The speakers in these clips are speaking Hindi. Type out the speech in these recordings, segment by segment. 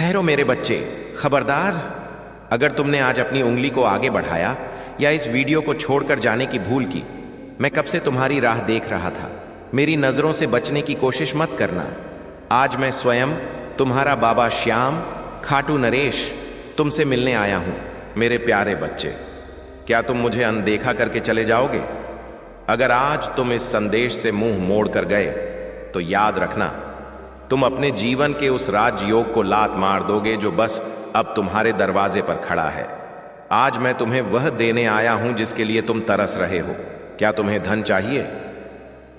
ठहरो मेरे बच्चे, खबरदार। अगर तुमने आज अपनी उंगली को आगे बढ़ाया या इस वीडियो को छोड़कर जाने की भूल की, मैं कब से तुम्हारी राह देख रहा था। मेरी नजरों से बचने की कोशिश मत करना। आज मैं स्वयं तुम्हारा बाबा श्याम खाटू नरेश तुमसे मिलने आया हूं। मेरे प्यारे बच्चे, क्या तुम मुझे अनदेखा करके चले जाओगे? अगर आज तुम इस संदेश से मुंह मोड़ कर गए तो याद रखना, तुम अपने जीवन के उस राजयोग को लात मार दोगे जो बस अब तुम्हारे दरवाजे पर खड़ा है। आज मैं तुम्हें वह देने आया हूं जिसके लिए तुम तरस रहे हो। क्या तुम्हें धन चाहिए?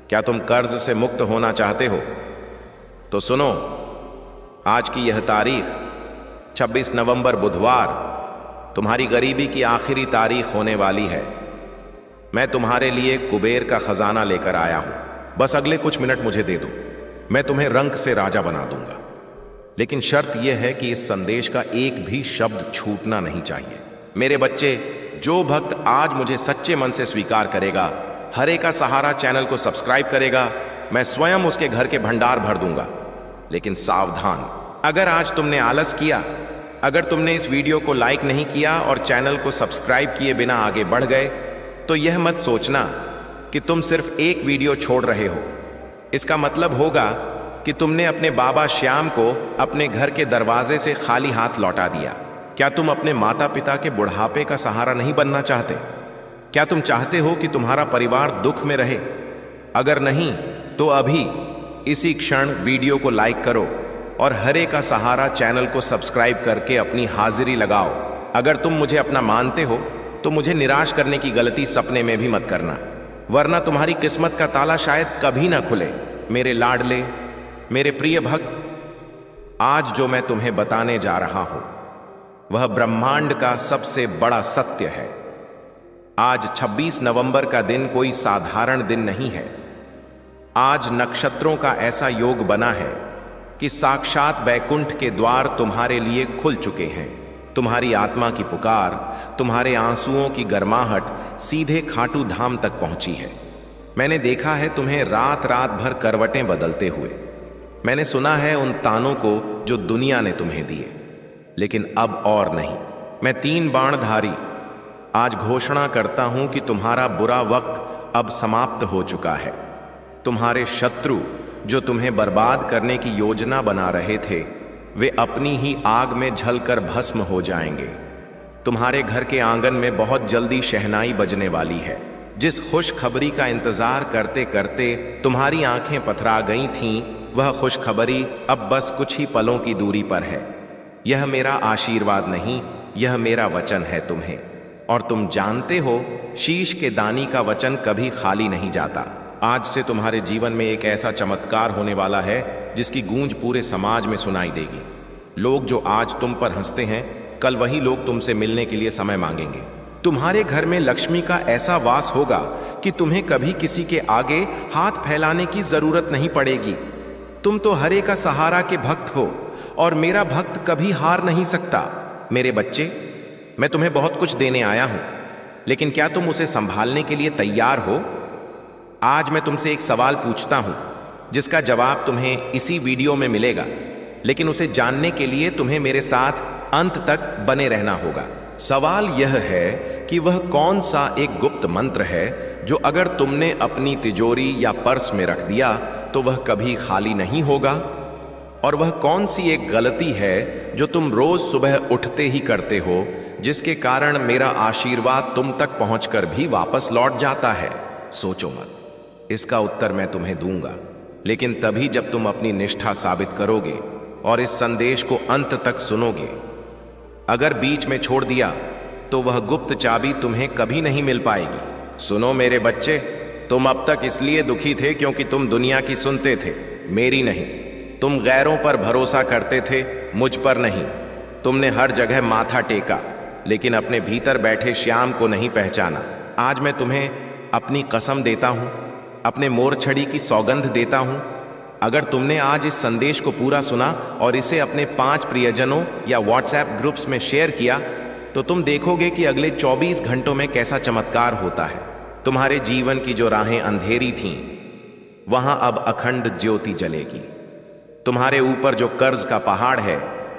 क्या तुम कर्ज से मुक्त होना चाहते हो? तो सुनो, आज की यह तारीख 26 नवंबर बुधवार तुम्हारी गरीबी की आखिरी तारीख होने वाली है। मैं तुम्हारे लिए कुबेर का खजाना लेकर आया हूं। बस अगले कुछ मिनट मुझे दे दो, मैं तुम्हें रंक से राजा बना दूंगा। लेकिन शर्त यह है कि इस संदेश का एक भी शब्द छूटना नहीं चाहिए। मेरे बच्चे, जो भक्त आज मुझे सच्चे मन से स्वीकार करेगा, हरे का सहारा चैनल को सब्सक्राइब करेगा, मैं स्वयं उसके घर के भंडार भर दूंगा। लेकिन सावधान, अगर आज तुमने आलस किया, अगर तुमने इस वीडियो को लाइक नहीं किया और चैनल को सब्सक्राइब किए बिना आगे बढ़ गए, तो यह मत सोचना कि तुम सिर्फ एक वीडियो छोड़ रहे हो। इसका मतलब होगा कि तुमने अपने बाबा श्याम को अपने घर के दरवाजे से खाली हाथ लौटा दिया। क्या तुम अपने माता पिता के बुढ़ापे का सहारा नहीं बनना चाहते? क्या तुम चाहते हो कि तुम्हारा परिवार दुख में रहे? अगर नहीं, तो अभी इसी क्षण वीडियो को लाइक करो और हरे का सहारा चैनल को सब्सक्राइब करके अपनी हाजिरी लगाओ। अगर तुम मुझे अपना मानते हो तो मुझे निराश करने की गलती सपने में भी मत करना, वरना तुम्हारी किस्मत का ताला शायद कभी ना खुले। मेरे लाडले, मेरे प्रिय भक्त, आज जो मैं तुम्हें बताने जा रहा हूं वह ब्रह्मांड का सबसे बड़ा सत्य है। आज 26 नवंबर का दिन कोई साधारण दिन नहीं है। आज नक्षत्रों का ऐसा योग बना है कि साक्षात बैकुंठ के द्वार तुम्हारे लिए खुल चुके हैं। तुम्हारी आत्मा की पुकार, तुम्हारे आंसुओं की गर्माहट सीधे खाटू धाम तक पहुंची है। मैंने देखा है तुम्हें रात रात भर करवटें बदलते हुए। मैंने सुना है उन तानों को जो दुनिया ने तुम्हें दिए, लेकिन अब और नहीं। मैं 3 बाणधारी आज घोषणा करता हूं कि तुम्हारा बुरा वक्त अब समाप्त हो चुका है। तुम्हारे शत्रु जो तुम्हें बर्बाद करने की योजना बना रहे थे, वे अपनी ही आग में जलकर भस्म हो जाएंगे। तुम्हारे घर के आंगन में बहुत जल्दी शहनाई बजने वाली है। जिस खुशखबरी का इंतजार करते करते तुम्हारी आंखें पथरा गई थीं, वह खुशखबरी अब बस कुछ ही पलों की दूरी पर है। यह मेरा आशीर्वाद नहीं, यह मेरा वचन है तुम्हें। और तुम जानते हो, शीश के दानी का वचन कभी खाली नहीं जाता। आज से तुम्हारे जीवन में एक ऐसा चमत्कार होने वाला है जिसकी गूंज पूरे समाज में सुनाई देगी। लोग जो आज तुम पर हंसते हैं, कल वही लोग तुमसे मिलने के लिए समय मांगेंगे। तुम्हारे घर में लक्ष्मी का ऐसा वास होगा कि तुम्हें कभी किसी के आगे हाथ फैलाने की जरूरत नहीं पड़ेगी। तुम तो हरे का सहारा के भक्त हो और मेरा भक्त कभी हार नहीं सकता। मेरे बच्चे, मैं तुम्हें बहुत कुछ देने आया हूं, लेकिन क्या तुम उसे संभालने के लिए तैयार हो? आज मैं तुमसे एक सवाल पूछता हूं जिसका जवाब तुम्हें इसी वीडियो में मिलेगा, लेकिन उसे जानने के लिए तुम्हें मेरे साथ अंत तक बने रहना होगा। सवाल यह है कि वह कौन सा एक गुप्त मंत्र है जो अगर तुमने अपनी तिजोरी या पर्स में रख दिया तो वह कभी खाली नहीं होगा? और वह कौन सी एक गलती है जो तुम रोज सुबह उठते ही करते हो, जिसके कारण मेरा आशीर्वाद तुम तक पहुंचकर भी वापस लौट जाता है? सोचो मत, इसका उत्तर मैं तुम्हें दूंगा, लेकिन तभी जब तुम अपनी निष्ठा साबित करोगे और इस संदेश को अंत तक सुनोगे। अगर बीच में छोड़ दिया तो वह गुप्त चाबी तुम्हें कभी नहीं मिल पाएगी। सुनो मेरे बच्चे, तुम अब तक इसलिए दुखी थे क्योंकि तुम दुनिया की सुनते थे, मेरी नहीं। तुम गैरों पर भरोसा करते थे, मुझ पर नहीं। तुमने हर जगह माथा टेका, लेकिन अपने भीतर बैठे श्याम को नहीं पहचाना। आज मैं तुम्हें अपनी कसम देता हूं, अपने मोरछड़ी की सौगंध देता हूं, अगर तुमने आज इस संदेश को पूरा सुना और इसे अपने 5 प्रियजनों या व्हाट्सएप ग्रुप्स में शेयर किया, तो तुम देखोगे कि अगले 24 घंटों में कैसा चमत्कार होता है। तुम्हारे जीवन की जो राहें अंधेरी थीं, वहां अब अखंड ज्योति जलेगी। तुम्हारे ऊपर जो कर्ज का पहाड़ है,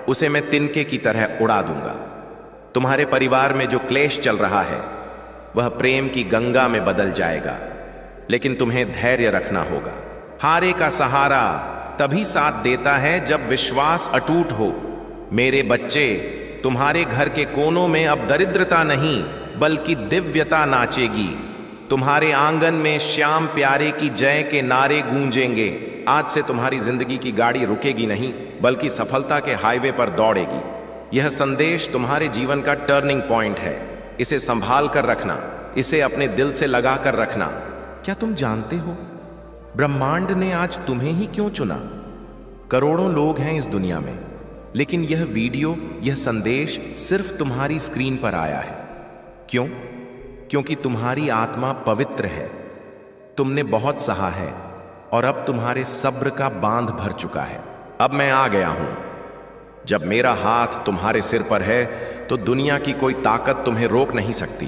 उसे मैं तिनके की तरह उड़ा दूंगा। तुम्हारे परिवार में जो क्लेश चल रहा है वह प्रेम की गंगा में बदल जाएगा, लेकिन तुम्हें धैर्य रखना होगा। हारे का सहारा तभी साथ देता है जब विश्वास अटूट हो। मेरे बच्चे, तुम्हारे घर के कोनों में अब दरिद्रता नहीं बल्कि दिव्यता नाचेगी। तुम्हारे आंगन में श्याम प्यारे की जय के नारे गूंजेंगे। आज से तुम्हारी जिंदगी की गाड़ी रुकेगी नहीं बल्कि सफलता के हाईवे पर दौड़ेगी। यह संदेश तुम्हारे जीवन का टर्निंग पॉइंट है। इसे संभाल कर रखना, इसे अपने दिल से लगा कर रखना। क्या तुम जानते हो ब्रह्मांड ने आज तुम्हें ही क्यों चुना? करोड़ों लोग हैं इस दुनिया में, लेकिन यह वीडियो, यह संदेश सिर्फ तुम्हारी स्क्रीन पर आया है। क्यों? क्योंकि तुम्हारी आत्मा पवित्र है। तुमने बहुत सहा है और अब तुम्हारे सब्र का बांध भर चुका है। अब मैं आ गया हूं। जब मेरा हाथ तुम्हारे सिर पर है तो दुनिया की कोई ताकत तुम्हें रोक नहीं सकती।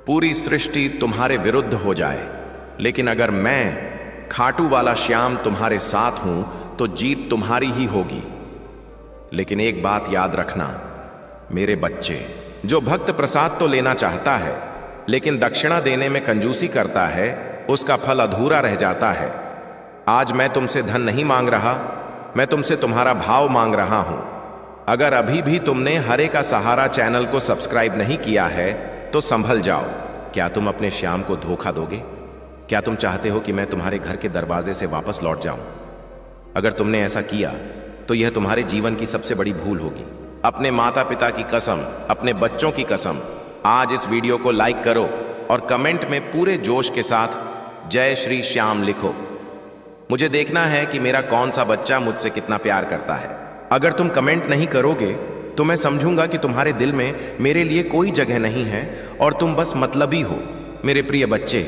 पूरी सृष्टि तुम्हारे विरुद्ध हो जाए, लेकिन अगर मैं खाटू वाला श्याम तुम्हारे साथ हूं तो जीत तुम्हारी ही होगी। लेकिन एक बात याद रखना मेरे बच्चे, जो भक्त प्रसाद तो लेना चाहता है लेकिन दक्षिणा देने में कंजूसी करता है, उसका फल अधूरा रह जाता है। आज मैं तुमसे धन नहीं मांग रहा, मैं तुमसे तुम्हारा भाव मांग रहा हूं। अगर अभी भी तुमने हरे का सहारा चैनल को सब्सक्राइब नहीं किया है तो संभल जाओ। क्या तुम अपने श्याम को धोखा दोगे? क्या तुम चाहते हो कि मैं तुम्हारे घर के दरवाजे से वापस लौट जाऊं? अगर तुमने ऐसा किया तो यह तुम्हारे जीवन की सबसे बड़ी भूल होगी। अपने माता पिता की कसम, अपने बच्चों की कसम, आज इस वीडियो को लाइक करो और कमेंट में पूरे जोश के साथ जय श्री श्याम लिखो। मुझे देखना है कि मेरा कौन सा बच्चा मुझसे कितना प्यार करता है। अगर तुम कमेंट नहीं करोगे तो मैं समझूंगा कि तुम्हारे दिल में मेरे लिए कोई जगह नहीं है और तुम बस मतलबी हो। मेरे प्रिय बच्चे,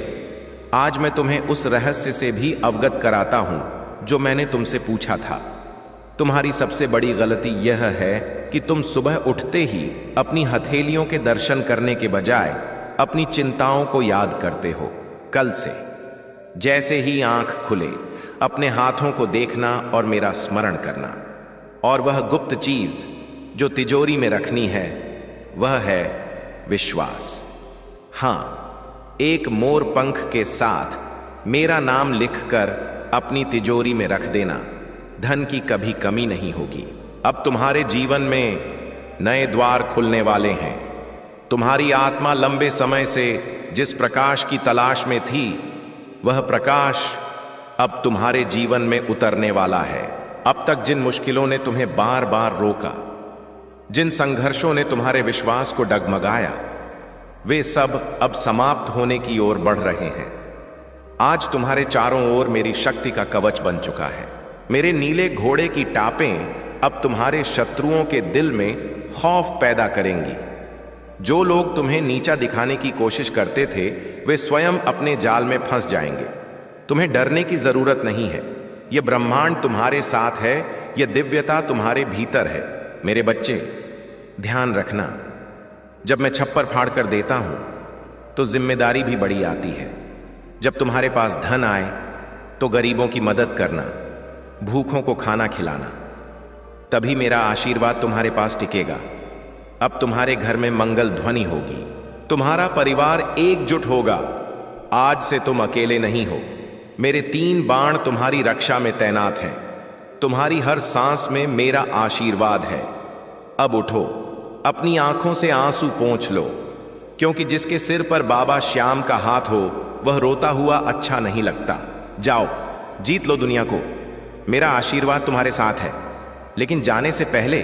आज मैं तुम्हें उस रहस्य से भी अवगत कराता हूं जो मैंने तुमसे पूछा था। तुम्हारी सबसे बड़ी गलती यह है कि तुम सुबह उठते ही अपनी हथेलियों के दर्शन करने के बजाय अपनी चिंताओं को याद करते हो। कल से जैसे ही आंख खुले अपने हाथों को देखना और मेरा स्मरण करना, और वह गुप्त चीज जो तिजोरी में रखनी है वह है विश्वास। हां, एक मोर पंख के साथ मेरा नाम लिखकर अपनी तिजोरी में रख देना। धन की कभी कमी नहीं होगी। अब तुम्हारे जीवन में नए द्वार खुलने वाले हैं। तुम्हारी आत्मा लंबे समय से जिस प्रकाश की तलाश में थी, वह प्रकाश अब तुम्हारे जीवन में उतरने वाला है। अब तक जिन मुश्किलों ने तुम्हें बार बार रोका, जिन संघर्षों ने तुम्हारे विश्वास को डगमगाया, वे सब अब समाप्त होने की ओर बढ़ रहे हैं। आज तुम्हारे चारों ओर मेरी शक्ति का कवच बन चुका है। मेरे नीले घोड़े की टापें अब तुम्हारे शत्रुओं के दिल में खौफ पैदा करेंगी। जो लोग तुम्हें नीचा दिखाने की कोशिश करते थे, वे स्वयं अपने जाल में फंस जाएंगे। तुम्हें डरने की जरूरत नहीं है। यह ब्रह्मांड तुम्हारे साथ है, यह दिव्यता तुम्हारे भीतर है। मेरे बच्चे, ध्यान रखना, जब मैं छप्पर फाड़ कर देता हूं तो जिम्मेदारी भी बड़ी आती है। जब तुम्हारे पास धन आए तो गरीबों की मदद करना, भूखों को खाना खिलाना, तभी मेरा आशीर्वाद तुम्हारे पास टिकेगा। अब तुम्हारे घर में मंगल ध्वनि होगी, तुम्हारा परिवार एकजुट होगा। आज से तुम अकेले नहीं हो। मेरे 3 बाण तुम्हारी रक्षा में तैनात हैं। तुम्हारी हर सांस में मेरा आशीर्वाद है। अब उठो, अपनी आंखों से आंसू पोंछ लो, क्योंकि जिसके सिर पर बाबा श्याम का हाथ हो वह रोता हुआ अच्छा नहीं लगता। जाओ, जीत लो दुनिया को। मेरा आशीर्वाद तुम्हारे साथ है। लेकिन जाने से पहले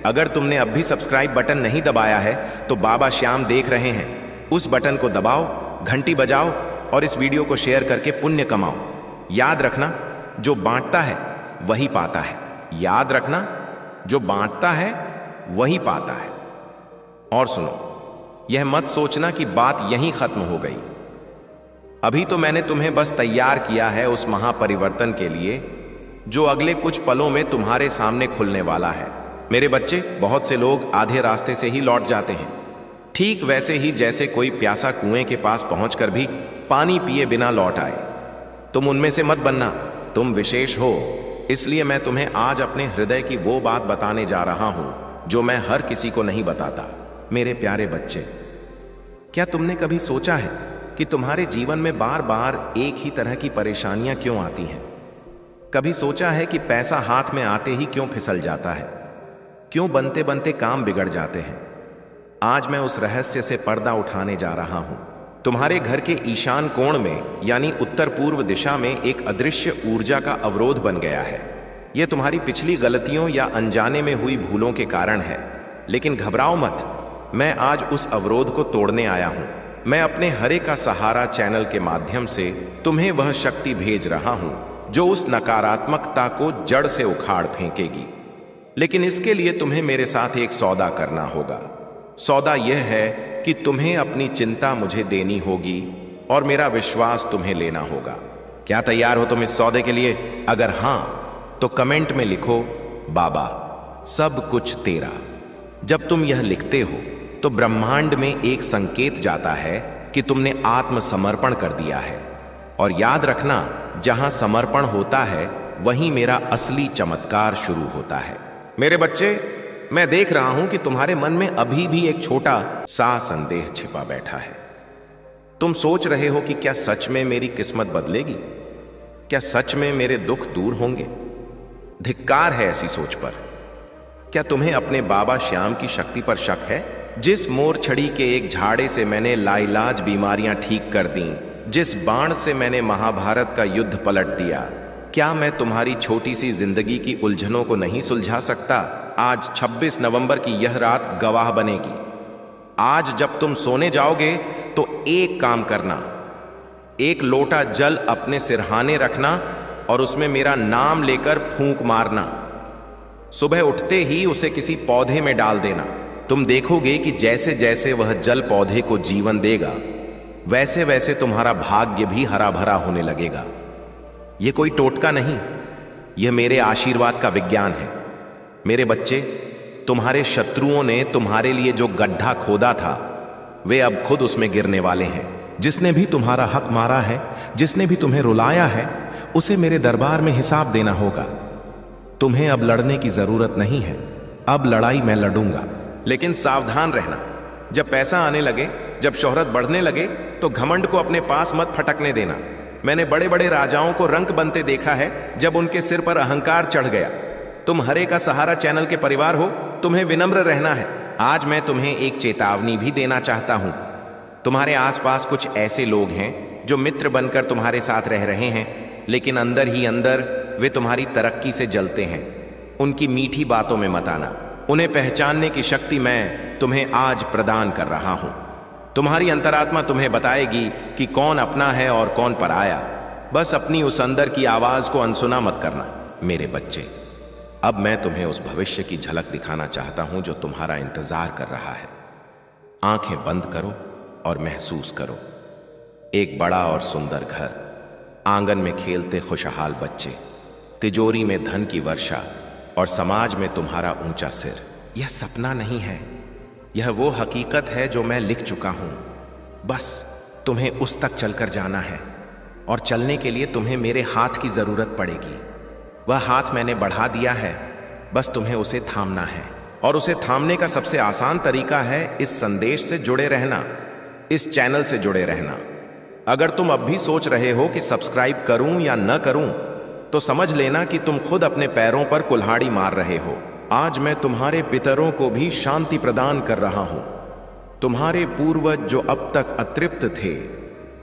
अगर तुमने अब भी सब्सक्राइब बटन नहीं दबाया है तो बाबा श्याम देख रहे हैं, उस बटन को दबाओ, घंटी बजाओ और इस वीडियो को शेयर करके पुण्य कमाओ। याद रखना, जो बांटता है वही पाता है। याद रखना, जो बांटता है वही पाता है। और सुनो, यह मत सोचना कि बात यहीं खत्म हो गई। अभी तो मैंने तुम्हें बस तैयार किया है उस महापरिवर्तन के लिए जो अगले कुछ पलों में तुम्हारे सामने खुलने वाला है। मेरे बच्चे, बहुत से लोग आधे रास्ते से ही लौट जाते हैं, ठीक वैसे ही जैसे कोई प्यासा कुएं के पास पहुंचकर भी पानी पिए बिना लौट आए। तुम उनमें से मत बनना। तुम विशेष हो, इसलिए मैं तुम्हें आज अपने हृदय की वो बात बताने जा रहा हूं जो मैं हर किसी को नहीं बताता। मेरे प्यारे बच्चे, क्या तुमने कभी सोचा है कि तुम्हारे जीवन में बार बार एक ही तरह की परेशानियां क्यों आती हैं? कभी सोचा है कि पैसा हाथ में आते ही क्यों फिसल जाता है? क्यों बनते बनते काम बिगड़ जाते हैं? आज मैं उस रहस्य से पर्दा उठाने जा रहा हूं। तुम्हारे घर के ईशान कोण में यानी उत्तर पूर्व दिशा में एक अदृश्य ऊर्जा का अवरोध बन गया है। यह तुम्हारी पिछली गलतियों या अनजाने में हुई भूलों के कारण है। लेकिन घबराओ मत, मैं आज उस अवरोध को तोड़ने आया हूं। मैं अपने हरे का सहारा चैनल के माध्यम से तुम्हें वह शक्ति भेज रहा हूं जो उस नकारात्मकता को जड़ से उखाड़ फेंकेगी। लेकिन इसके लिए तुम्हें मेरे साथ एक सौदा करना होगा। सौदा यह है कि तुम्हें अपनी चिंता मुझे देनी होगी और मेरा विश्वास तुम्हें लेना होगा। क्या तैयार हो तुम इस सौदे के लिए? अगर हां तो कमेंट में लिखो, बाबा सब कुछ तेरा। जब तुम यह लिखते हो तो ब्रह्मांड में एक संकेत जाता है कि तुमने आत्मसमर्पण कर दिया है। और याद रखना, जहां समर्पण होता है वहीं मेरा असली चमत्कार शुरू होता है। मेरे बच्चे, मैं देख रहा हूं कि तुम्हारे मन में अभी भी एक छोटा सा संदेह छिपा बैठा है। तुम सोच रहे हो कि क्या सच में मेरी किस्मत बदलेगी? क्या सच में मेरे दुख दूर होंगे? धिक्कार है ऐसी सोच पर। क्या तुम्हें अपने बाबा श्याम की शक्ति पर शक है? जिस मोर छड़ी के एक झाड़े से मैंने लाइलाज बीमारियां ठीक कर दी, जिस बाण से मैंने महाभारत का युद्ध पलट दिया, क्या मैं तुम्हारी छोटी सी जिंदगी की उलझनों को नहीं सुलझा सकता? आज 26 नवंबर की यह रात गवाह बनेगी। आज जब तुम सोने जाओगे तो एक काम करना, एक लोटा जल अपने सिरहाने रखना और उसमें मेरा नाम लेकर फूंक मारना। सुबह उठते ही उसे किसी पौधे में डाल देना। तुम देखोगे कि जैसे जैसे वह जल पौधे को जीवन देगा, वैसे वैसे तुम्हारा भाग्य भी हरा भरा होने लगेगा। यह कोई टोटका नहीं, यह मेरे आशीर्वाद का विज्ञान है। मेरे बच्चे, तुम्हारे शत्रुओं ने तुम्हारे लिए जो गड्ढा खोदा था, वे अब खुद उसमें गिरने वाले हैं। जिसने भी तुम्हारा हक मारा है, जिसने भी तुम्हें रुलाया है, उसे मेरे दरबार में हिसाब देना होगा। तुम्हें अब लड़ने की जरूरत नहीं है, अब लड़ाई मैं लड़ूंगा। लेकिन सावधान रहना, जब पैसा आने लगे, जब शोहरत बढ़ने लगे, तो घमंड को अपने पास मत फटकने देना। मैंने बड़े बड़े राजाओं को रंक बनते देखा है जब उनके सिर पर अहंकार चढ़ गया। तुम हरे का सहारा चैनल के परिवार हो, तुम्हें विनम्र रहना है। आज मैं तुम्हें एक चेतावनी भी देना चाहता हूं। तुम्हारे आसपास कुछ ऐसे लोग हैं जो मित्र बनकर तुम्हारे साथ रह रहे हैं, लेकिन अंदर ही अंदर वे तुम्हारी तरक्की से जलते हैं। उनकी मीठी बातों में मत आना। उन्हें पहचानने की शक्ति मैं तुम्हें आज प्रदान कर रहा हूं। तुम्हारी अंतरात्मा तुम्हें बताएगी कि कौन अपना है और कौन पराया। बस अपनी उस अंदर की आवाज को अनसुना मत करना। मेरे बच्चे, अब मैं तुम्हें उस भविष्य की झलक दिखाना चाहता हूं जो तुम्हारा इंतजार कर रहा है। आंखें बंद करो और महसूस करो। एक बड़ा और सुंदर घर, आंगन में खेलते खुशहाल बच्चे, तिजोरी में धन की वर्षा और समाज में तुम्हारा ऊंचा सिर। यह सपना नहीं है, यह वो हकीकत है जो मैं लिख चुका हूं। बस तुम्हें उस तक चलकर जाना है, और चलने के लिए तुम्हें मेरे हाथ की जरूरत पड़ेगी। वह हाथ मैंने बढ़ा दिया है, बस तुम्हें उसे थामना है। और उसे थामने का सबसे आसान तरीका है इस संदेश से जुड़े रहना, इस चैनल से जुड़े रहना। अगर तुम अब भी सोच रहे हो कि सब्सक्राइब करूं या न करूं, तो समझ लेना कि तुम खुद अपने पैरों पर कुल्हाड़ी मार रहे हो। आज मैं तुम्हारे पितरों को भी शांति प्रदान कर रहा हूं। तुम्हारे पूर्वज जो अब तक अतृप्त थे,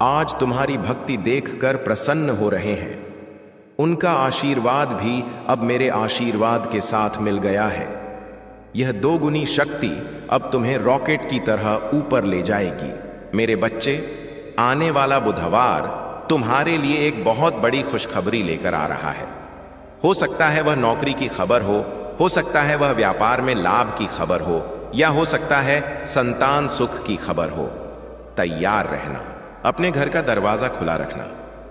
आज तुम्हारी भक्ति देखकर प्रसन्न हो रहे हैं। उनका आशीर्वाद भी अब मेरे आशीर्वाद के साथ मिल गया है। यह दोगुनी शक्ति अब तुम्हें रॉकेट की तरह ऊपर ले जाएगी। मेरे बच्चे, आने वाला बुधवार तुम्हारे लिए एक बहुत बड़ी खुशखबरी लेकर आ रहा है। हो सकता है वह नौकरी की खबर हो सकता है वह व्यापार में लाभ की खबर हो, या हो सकता है संतान सुख की खबर हो। तैयार रहना, अपने घर का दरवाजा खुला रखना,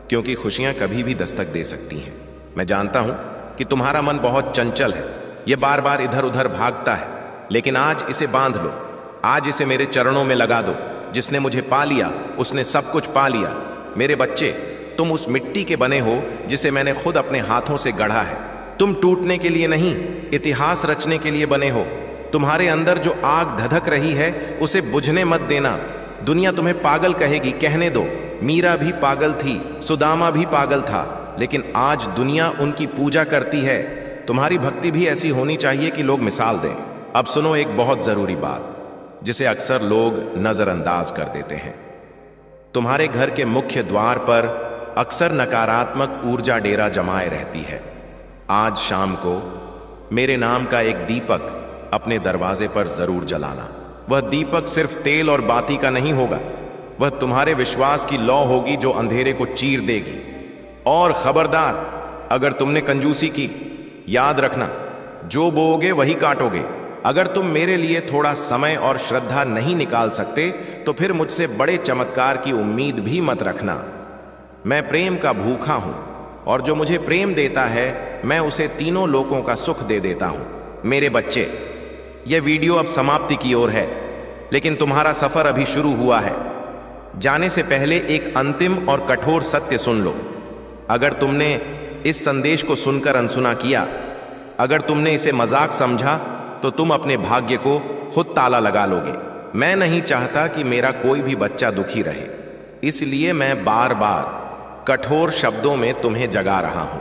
क्योंकि खुशियां कभी भी दस्तक दे सकती हैं। मैं जानता हूं कि तुम्हारा मन बहुत चंचल है, यह बार बार इधर उधर भागता है, लेकिन आज इसे बांध लो, आज इसे मेरे चरणों में लगा दो। जिसने मुझे पा लिया उसने सब कुछ पा लिया। मेरे बच्चे, तुम उस मिट्टी के बने हो जिसे मैंने खुद अपने हाथों से गढ़ा है। तुम टूटने के लिए नहीं, इतिहास रचने के लिए बने हो। तुम्हारे अंदर जो आग धधक रही है उसे बुझने मत देना। दुनिया तुम्हें पागल कहेगी, कहने दो। मीरा भी पागल थी, सुदामा भी पागल था, लेकिन आज दुनिया उनकी पूजा करती है। तुम्हारी भक्ति भी ऐसी होनी चाहिए कि लोग मिसाल दें। अब सुनो एक बहुत जरूरी बात जिसे अक्सर लोग नजरअंदाज कर देते हैं। तुम्हारे घर के मुख्य द्वार पर अक्सर नकारात्मक ऊर्जा डेरा जमाए रहती है। आज शाम को मेरे नाम का एक दीपक अपने दरवाजे पर जरूर जलाना। वह दीपक सिर्फ तेल और बाती का नहीं होगा, वह तुम्हारे विश्वास की लौ होगी जो अंधेरे को चीर देगी। और खबरदार, अगर तुमने कंजूसी की, याद रखना जो बोओगे वही काटोगे। अगर तुम मेरे लिए थोड़ा समय और श्रद्धा नहीं निकाल सकते तो फिर मुझसे बड़े चमत्कार की उम्मीद भी मत रखना। मैं प्रेम का भूखा हूं और जो मुझे प्रेम देता है मैं उसे तीनों लोकों का सुख दे देता हूं। मेरे बच्चे, यह वीडियो अब समाप्ति की ओर है, लेकिन तुम्हारा सफर अभी शुरू हुआ है। जाने से पहले एक अंतिम और कठोर सत्य सुन लो। अगर तुमने इस संदेश को सुनकर अनसुना किया, अगर तुमने इसे मजाक समझा, तो तुम अपने भाग्य को खुद ताला लगा लोगे। मैं नहीं चाहता कि मेरा कोई भी बच्चा दुखी रहे, इसलिए मैं बार बार कठोर शब्दों में तुम्हें जगा रहा हूं।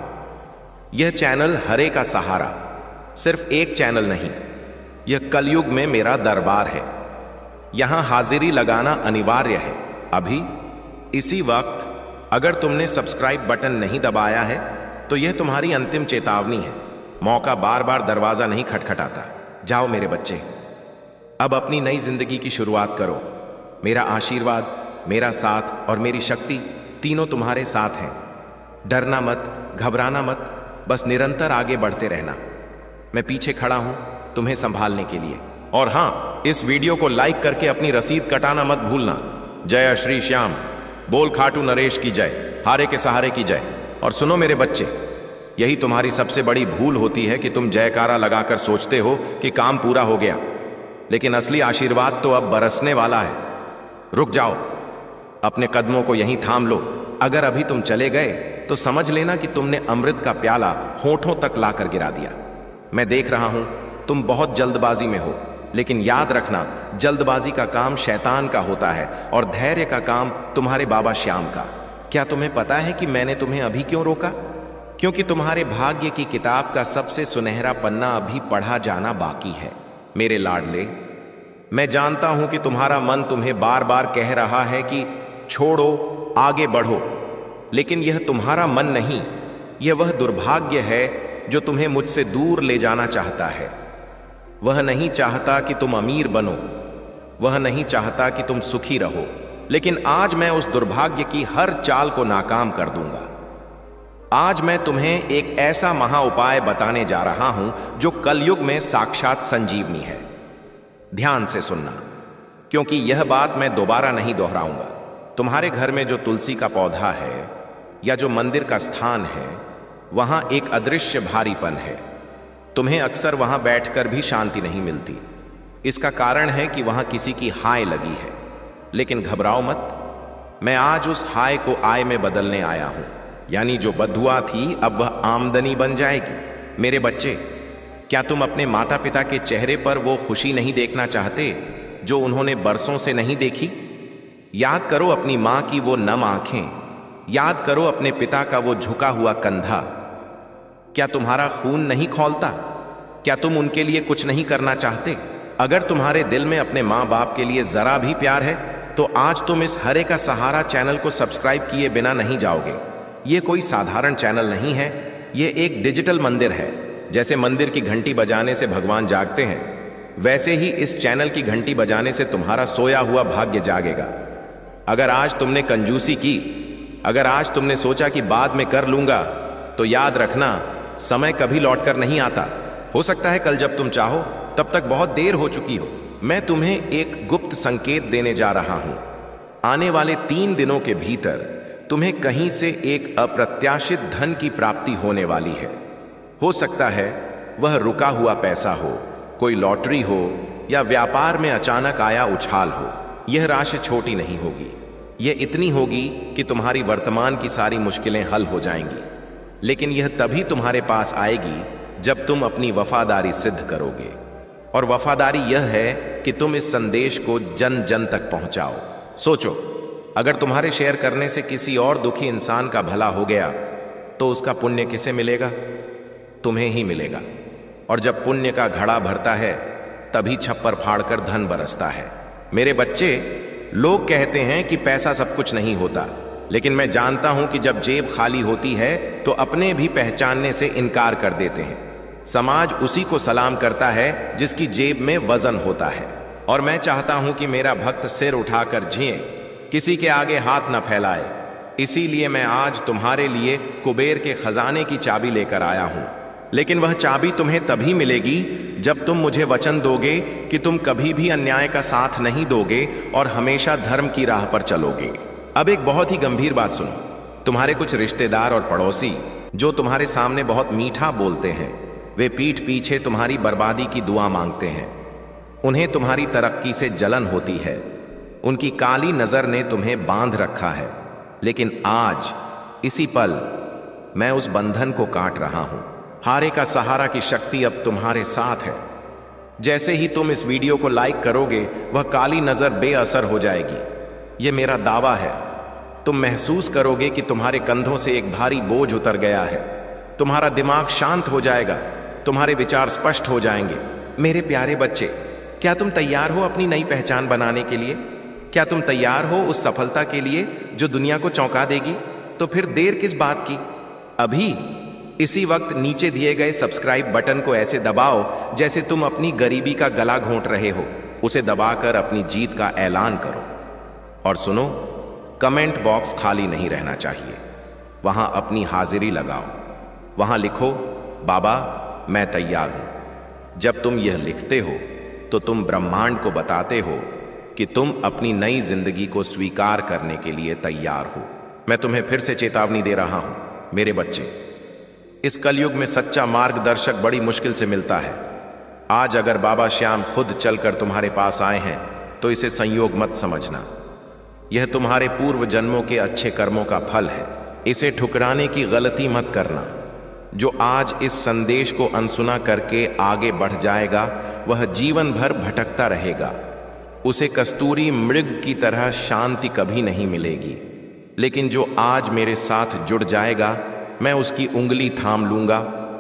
यह चैनल हरे का सहारा सिर्फ एक चैनल नहीं, यह कलयुग में मेरा दरबार है। यहां हाजिरी लगाना अनिवार्य है। अभी इसी वक्त अगर तुमने सब्सक्राइब बटन नहीं दबाया है तो यह तुम्हारी अंतिम चेतावनी है। मौका बार बार दरवाजा नहीं खटखटाता। जाओ मेरे बच्चे, अब अपनी नई जिंदगी की शुरुआत करो। मेरा आशीर्वाद, मेरा साथ और मेरी शक्ति तीनों तुम्हारे साथ हैं। डरना मत, घबराना मत, बस निरंतर आगे बढ़ते रहना। मैं पीछे खड़ा हूं तुम्हें संभालने के लिए। और हां, इस वीडियो को लाइक करके अपनी रसीद कटाना मत भूलना। जय श्री श्याम, बोल खाटू नरेश की जय, हारे के सहारे की जय। और सुनो मेरे बच्चे, यही तुम्हारी सबसे बड़ी भूल होती है कि तुम जयकारा लगाकर सोचते हो कि काम पूरा हो गया, लेकिन असली आशीर्वाद तो अब बरसने वाला है। रुक जाओ, अपने कदमों को यहीं थाम लो। अगर अभी तुम चले गए तो समझ लेना कि तुमने अमृत का प्याला होठों तक लाकर गिरा दिया। मैं देख रहा हूं तुम बहुत जल्दबाजी में हो, लेकिन याद रखना, जल्दबाजी का काम शैतान का होता है और धैर्य का काम तुम्हारे बाबा श्याम का। क्या तुम्हें पता है कि मैंने तुम्हें अभी क्यों रोका? क्योंकि तुम्हारे भाग्य की किताब का सबसे सुनहरा पन्ना अभी पढ़ा जाना बाकी है। मेरे लाडले, मैं जानता हूं कि तुम्हारा मन तुम्हें बार बार कह रहा है कि छोड़ो, आगे बढ़ो, लेकिन यह तुम्हारा मन नहीं, यह वह दुर्भाग्य है जो तुम्हें मुझसे दूर ले जाना चाहता है। वह नहीं चाहता कि तुम अमीर बनो, वह नहीं चाहता कि तुम सुखी रहो, लेकिन आज मैं उस दुर्भाग्य की हर चाल को नाकाम कर दूंगा। आज मैं तुम्हें एक ऐसा महा उपाय बताने जा रहा हूं जो कलयुग में साक्षात संजीवनी है। ध्यान से सुनना, क्योंकि यह बात मैं दोबारा नहीं दोहराऊंगा। तुम्हारे घर में जो तुलसी का पौधा है या जो मंदिर का स्थान है, वहां एक अदृश्य भारीपन है। तुम्हें अक्सर वहां बैठकर भी शांति नहीं मिलती। इसका कारण है कि वहां किसी की हाय लगी है। लेकिन घबराओ मत, मैं आज उस हाय को आय में बदलने आया हूं। यानी जो बदुआ थी अब वह आमदनी बन जाएगी। मेरे बच्चे, क्या तुम अपने माता पिता के चेहरे पर वो खुशी नहीं देखना चाहते जो उन्होंने बरसों से नहीं देखी? याद करो अपनी मां की वो नम आंखें, याद करो अपने पिता का वो झुका हुआ कंधा। क्या तुम्हारा खून नहीं खौलता? क्या तुम उनके लिए कुछ नहीं करना चाहते? अगर तुम्हारे दिल में अपने माँ बाप के लिए जरा भी प्यार है तो आज तुम इस हरे का सहारा चैनल को सब्सक्राइब किए बिना नहीं जाओगे। ये कोई साधारण चैनल नहीं है, ये एक डिजिटल मंदिर है। जैसे मंदिर की घंटी बजाने से भगवान जागते हैं, वैसे ही इस चैनल की घंटी बजाने से तुम्हारा सोया हुआ भाग्य जागेगा। अगर आज तुमने कंजूसी की, अगर आज तुमने सोचा कि बाद में कर लूंगा, तो याद रखना, समय कभी लौटकर नहीं आता। हो सकता है कल जब तुम चाहो तब तक बहुत देर हो चुकी हो। मैं तुम्हें एक गुप्त संकेत देने जा रहा हूं। आने वाले 3 दिनों के भीतर तुम्हें कहीं से एक अप्रत्याशित धन की प्राप्ति होने वाली है। हो सकता है वह रुका हुआ पैसा हो, कोई लॉटरी हो या व्यापार में अचानक आया उछाल हो। यह राशि छोटी नहीं होगी, यह इतनी होगी कि तुम्हारी वर्तमान की सारी मुश्किलें हल हो जाएंगी। लेकिन यह तभी तुम्हारे पास आएगी जब तुम अपनी वफादारी सिद्ध करोगे। और वफादारी यह है कि तुम इस संदेश को जन जन तक पहुंचाओ। सोचो, अगर तुम्हारे शेयर करने से किसी और दुखी इंसान का भला हो गया तो उसका पुण्य किसे मिलेगा? तुम्हें ही मिलेगा। और जब पुण्य का घड़ा भरता है तभी छप्पर फाड़कर धन बरसता है। मेरे बच्चे, लोग कहते हैं कि पैसा सब कुछ नहीं होता, लेकिन मैं जानता हूं कि जब जेब खाली होती है तो अपने भी पहचानने से इनकार कर देते हैं। समाज उसी को सलाम करता है जिसकी जेब में वजन होता है। और मैं चाहता हूं कि मेरा भक्त सिर उठाकर जिए, किसी के आगे हाथ न फैलाए। इसीलिए मैं आज तुम्हारे लिए कुबेर के खजाने की चाबी लेकर आया हूं। लेकिन वह चाबी तुम्हें तभी मिलेगी जब तुम मुझे वचन दोगे कि तुम कभी भी अन्याय का साथ नहीं दोगे और हमेशा धर्म की राह पर चलोगे। अब एक बहुत ही गंभीर बात सुनो। तुम्हारे कुछ रिश्तेदार और पड़ोसी जो तुम्हारे सामने बहुत मीठा बोलते हैं, वे पीठ पीछे तुम्हारी बर्बादी की दुआ मांगते हैं। उन्हें तुम्हारी तरक्की से जलन होती है। उनकी काली नजर ने तुम्हें बांध रखा है। लेकिन आज इसी पल मैं उस बंधन को काट रहा हूं। हारे का सहारा की शक्ति अब तुम्हारे साथ है। जैसे ही तुम इस वीडियो को लाइक करोगे, वह काली नजर बेअसर हो जाएगी। यह मेरा दावा है। तुम महसूस करोगे कि तुम्हारे कंधों से एक भारी बोझ उतर गया है। तुम्हारा दिमाग शांत हो जाएगा। तुम्हारे विचार स्पष्ट हो जाएंगे। मेरे प्यारे बच्चे, क्या तुम तैयार हो अपनी नई पहचान बनाने के लिए? क्या तुम तैयार हो उस सफलता के लिए जो दुनिया को चौंका देगी? तो फिर देर किस बात की? अभी इसी वक्त नीचे दिए गए सब्सक्राइब बटन को ऐसे दबाओ जैसे तुम अपनी गरीबी का गला घोंट रहे हो। उसे दबाकर अपनी जीत का ऐलान करो। और सुनो, कमेंट बॉक्स खाली नहीं रहना चाहिए। वहां अपनी हाजिरी लगाओ। वहां लिखो, बाबा मैं तैयार हूं। जब तुम यह लिखते हो तो तुम ब्रह्मांड को बताते हो कि तुम अपनी नई जिंदगी को स्वीकार करने के लिए तैयार हो। मैं तुम्हें फिर से चेतावनी दे रहा हूं, मेरे बच्चे। इस कलयुग में सच्चा मार्गदर्शक बड़ी मुश्किल से मिलता है। आज अगर बाबा श्याम खुद चलकर तुम्हारे पास आए हैं तो इसे संयोग मत समझना। यह तुम्हारे पूर्व जन्मों के अच्छे कर्मों का फल है। इसे ठुकराने की गलती मत करना। जो आज इस संदेश को अनसुना करके आगे बढ़ जाएगा, वह जीवन भर भटकता रहेगा। उसे कस्तूरी मृग की तरह शांति कभी नहीं मिलेगी। लेकिन जो आज मेरे साथ जुड़ जाएगा, मैं उसकी उंगली थाम लूंगा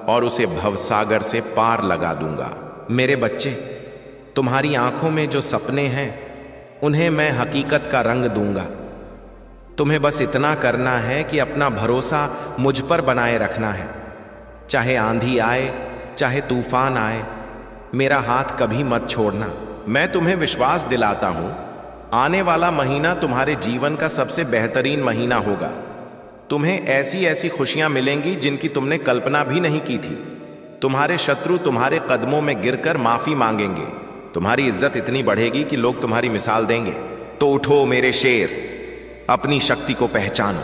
और उसे भवसागर से पार लगा दूंगा। मेरे बच्चे, तुम्हारी आंखों में जो सपने हैं उन्हें मैं हकीकत का रंग दूंगा। तुम्हें बस इतना करना है कि अपना भरोसा मुझ पर बनाए रखना है। चाहे आंधी आए, चाहे तूफान आए, मेरा हाथ कभी मत छोड़ना। मैं तुम्हें विश्वास दिलाता हूं, आने वाला महीना तुम्हारे जीवन का सबसे बेहतरीन महीना होगा। तुम्हें ऐसी ऐसी खुशियां मिलेंगी जिनकी तुमने कल्पना भी नहीं की थी। तुम्हारे शत्रु तुम्हारे कदमों में गिरकर माफी मांगेंगे। तुम्हारी इज्जत इतनी बढ़ेगी कि लोग तुम्हारी मिसाल देंगे। तो उठो मेरे शेर, अपनी शक्ति को पहचानो।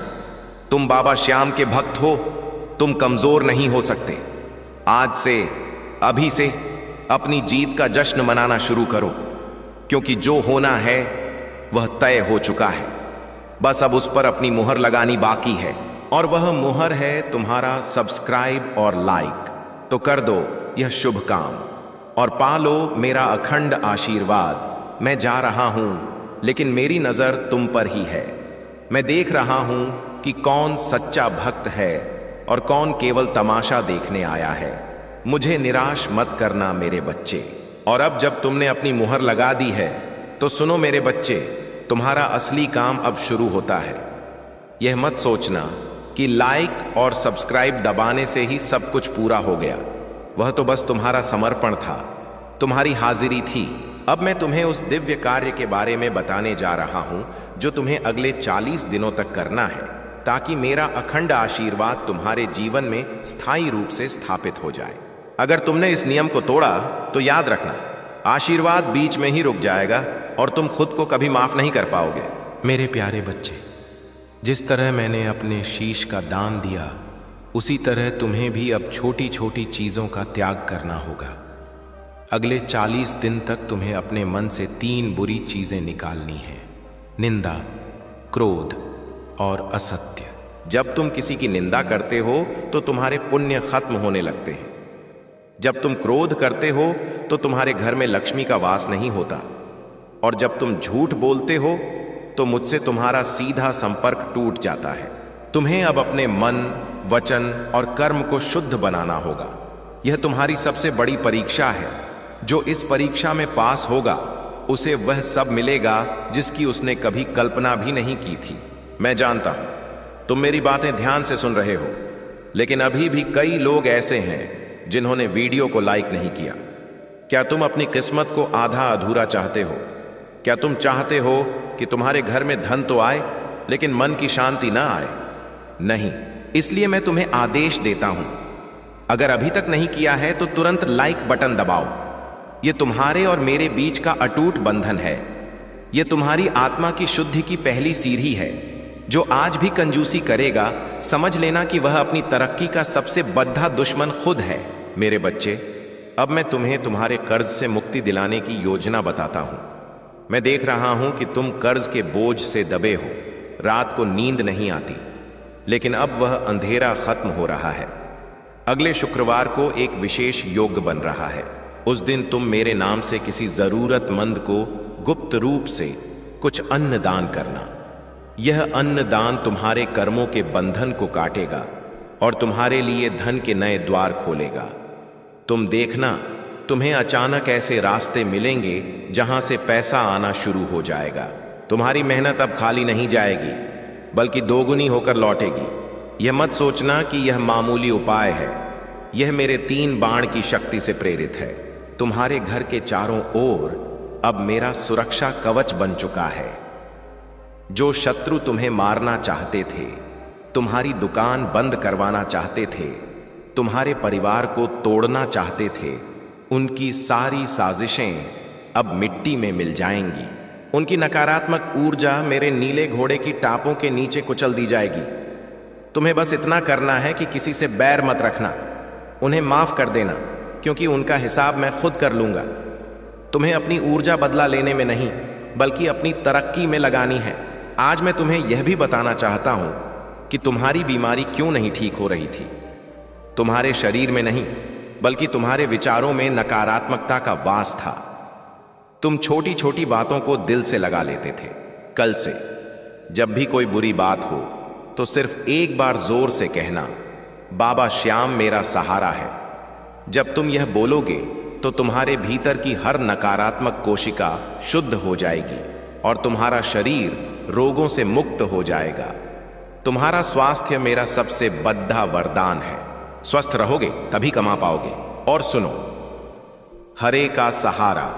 तुम बाबा श्याम के भक्त हो, तुम कमजोर नहीं हो सकते। आज से, अभी से अपनी जीत का जश्न मनाना शुरू करो, क्योंकि जो होना है वह तय हो चुका है। बस अब उस पर अपनी मुहर लगानी बाकी है, और वह मुहर है तुम्हारा सब्सक्राइब और लाइक। तो कर दो यह शुभ काम और पालो मेरा अखंड आशीर्वाद। मैं जा रहा हूं, लेकिन मेरी नजर तुम पर ही है। मैं देख रहा हूं कि कौन सच्चा भक्त है और कौन केवल तमाशा देखने आया है। मुझे निराश मत करना मेरे बच्चे। और अब जब तुमने अपनी मुहर लगा दी है तो सुनो मेरे बच्चे, तुम्हारा असली काम अब शुरू होता है। यह मत सोचना कि लाइक और सब्सक्राइब दबाने से ही सब कुछ पूरा हो गया। वह तो बस तुम्हारा समर्पण था, तुम्हारी हाजिरी थी। अब मैं तुम्हें उस दिव्य कार्य के बारे में बताने जा रहा हूं जो तुम्हें अगले 40 दिनों तक करना है, ताकि मेरा अखंड आशीर्वाद तुम्हारे जीवन में स्थायी रूप से स्थापित हो जाए। अगर तुमने इस नियम को तोड़ा तो याद रखना, आशीर्वाद बीच में ही रुक जाएगा और तुम खुद को कभी माफ नहीं कर पाओगे। मेरे प्यारे बच्चे, जिस तरह मैंने अपने शीश का दान दिया, उसी तरह तुम्हें भी अब छोटी छोटी चीजों का त्याग करना होगा। अगले 40 दिन तक तुम्हें अपने मन से 3 बुरी चीजें निकालनी हैं: निंदा, क्रोध और असत्य। जब तुम किसी की निंदा करते हो तो तुम्हारे पुण्य खत्म होने लगते हैं। जब तुम क्रोध करते हो तो तुम्हारे घर में लक्ष्मी का वास नहीं होता, और जब तुम झूठ बोलते हो तो मुझसे तुम्हारा सीधा संपर्क टूट जाता है। तुम्हें अब अपने मन, वचन और कर्म को शुद्ध बनाना होगा। यह तुम्हारी सबसे बड़ी परीक्षा है। जो इस परीक्षा में पास होगा उसे वह सब मिलेगा जिसकी उसने कभी कल्पना भी नहीं की थी। मैं जानता हूं तुम मेरी बातें ध्यान से सुन रहे हो, लेकिन अभी भी कई लोग ऐसे हैं जिन्होंने वीडियो को लाइक नहीं किया। क्या तुम अपनी किस्मत को आधा अधूरा चाहते हो? क्या तुम चाहते हो कि तुम्हारे घर में धन तो आए लेकिन मन की शांति ना आए? नहीं, इसलिए मैं तुम्हें आदेश देता हूं, अगर अभी तक नहीं किया है तो तुरंत लाइक बटन दबाओ। यह तुम्हारे और मेरे बीच का अटूट बंधन है। यह तुम्हारी आत्मा की शुद्धि की पहली सीढ़ी है। जो आज भी कंजूसी करेगा, समझ लेना कि वह अपनी तरक्की का सबसे बड़ा दुश्मन खुद है। मेरे बच्चे, अब मैं तुम्हें तुम्हारे कर्ज से मुक्ति दिलाने की योजना बताता हूं। मैं देख रहा हूं कि तुम कर्ज के बोझ से दबे हो, रात को नींद नहीं आती, लेकिन अब वह अंधेरा खत्म हो रहा है। अगले शुक्रवार को एक विशेष योग बन रहा है। उस दिन तुम मेरे नाम से किसी जरूरतमंद को गुप्त रूप से कुछ अन्न दान करना। यह अन्न दान तुम्हारे कर्मों के बंधन को काटेगा और तुम्हारे लिए धन के नए द्वार खोलेगा। तुम देखना, तुम्हें अचानक ऐसे रास्ते मिलेंगे जहां से पैसा आना शुरू हो जाएगा। तुम्हारी मेहनत अब खाली नहीं जाएगी, बल्कि दोगुनी होकर लौटेगी। यह मत सोचना कि यह मामूली उपाय है। यह मेरे 3 बाण की शक्ति से प्रेरित है। तुम्हारे घर के चारों ओर अब मेरा सुरक्षा कवच बन चुका है। जो शत्रु तुम्हें मारना चाहते थे, तुम्हारी दुकान बंद करवाना चाहते थे, तुम्हारे परिवार को तोड़ना चाहते थे, उनकी सारी साजिशें अब मिट्टी में मिल जाएंगी। उनकी नकारात्मक ऊर्जा मेरे नीले घोड़े की टापों के नीचे कुचल दी जाएगी। तुम्हें बस इतना करना है कि किसी से बैर मत रखना, उन्हें माफ कर देना, क्योंकि उनका हिसाब मैं खुद कर लूंगा। तुम्हें अपनी ऊर्जा बदला लेने में नहीं, बल्कि अपनी तरक्की में लगानी है। आज मैं तुम्हें यह भी बताना चाहता हूं कि तुम्हारी बीमारी क्यों नहीं ठीक हो रही थी। तुम्हारे शरीर में नहीं, बल्कि तुम्हारे विचारों में नकारात्मकता का वास था। तुम छोटी छोटी बातों को दिल से लगा लेते थे। कल से जब भी कोई बुरी बात हो तो सिर्फ एक बार जोर से कहना, बाबा श्याम मेरा सहारा है। जब तुम यह बोलोगे तो तुम्हारे भीतर की हर नकारात्मक कोशिका शुद्ध हो जाएगी और तुम्हारा शरीर रोगों से मुक्त हो जाएगा। तुम्हारा स्वास्थ्य मेरा सबसे बड़ा वरदान है। स्वस्थ रहोगे तभी कमा पाओगे। और सुनो, हरे का सहारा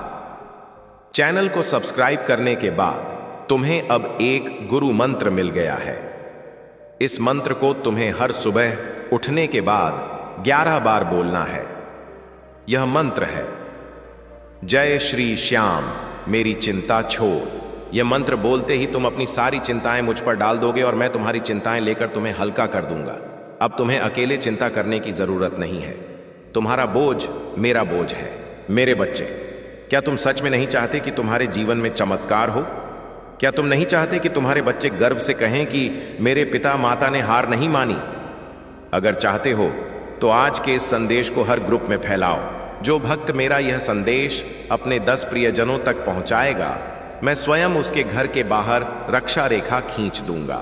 चैनल को सब्सक्राइब करने के बाद तुम्हें अब एक गुरु मंत्र मिल गया है। इस मंत्र को तुम्हें हर सुबह उठने के बाद 11 बार बोलना है। यह मंत्र है, जय श्री श्याम मेरी चिंता छोड़। यह मंत्र बोलते ही तुम अपनी सारी चिंताएं मुझ पर डाल दोगे और मैं तुम्हारी चिंताएं लेकर तुम्हें हल्का कर दूंगा। अब तुम्हें अकेले चिंता करने की जरूरत नहीं है। तुम्हारा बोझ मेरा बोझ है। मेरे बच्चे, क्या तुम सच में नहीं चाहते कि तुम्हारे जीवन में चमत्कार हो? क्या तुम नहीं चाहते कि तुम्हारे बच्चे गर्व से कहें कि मेरे पिता माता ने हार नहीं मानी? अगर चाहते हो तो आज के इस संदेश को हर ग्रुप में फैलाओ। जो भक्त मेरा यह संदेश अपने 10 प्रियजनों तक पहुंचाएगा, मैं स्वयं उसके घर के बाहर रक्षा रेखा खींच दूंगा।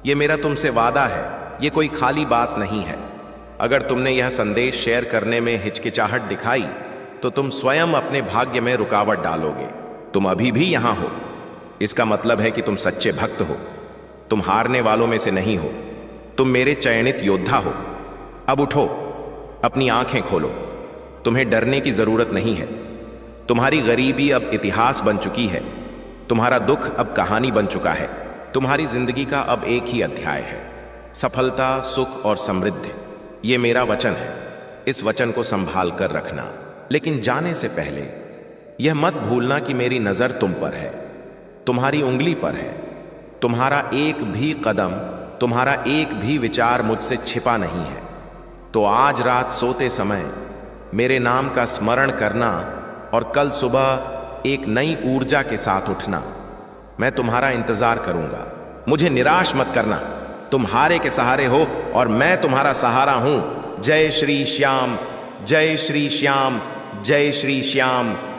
यह मेरा तुमसे वादा है, यह कोई खाली बात नहीं है। अगर तुमने यह संदेश शेयर करने में हिचकिचाहट दिखाई तो तुम स्वयं अपने भाग्य में रुकावट डालोगे। तुम अभी भी यहां हो, इसका मतलब है कि तुम सच्चे भक्त हो। तुम हारने वालों में से नहीं हो, तुम मेरे चयनित योद्धा हो। अब उठो, अपनी आंखें खोलो। तुम्हें डरने की जरूरत नहीं है। तुम्हारी गरीबी अब इतिहास बन चुकी है। तुम्हारा दुख अब कहानी बन चुका है। तुम्हारी जिंदगी का अब एक ही अध्याय है, सफलता, सुख और समृद्धि। ये मेरा वचन है, इस वचन को संभाल कर रखना। लेकिन जाने से पहले यह मत भूलना कि मेरी नजर तुम पर है, तुम्हारी उंगली पर है। तुम्हारा एक भी कदम, तुम्हारा एक भी विचार मुझसे छिपा नहीं है। तो आज रात सोते समय मेरे नाम का स्मरण करना और कल सुबह एक नई ऊर्जा के साथ उठना। मैं तुम्हारा इंतजार करूंगा। मुझे निराश मत करना। तुम हारे के सहारे हो और मैं तुम्हारा सहारा हूं। जय श्री श्याम, जय श्री श्याम, जय श्री श्याम।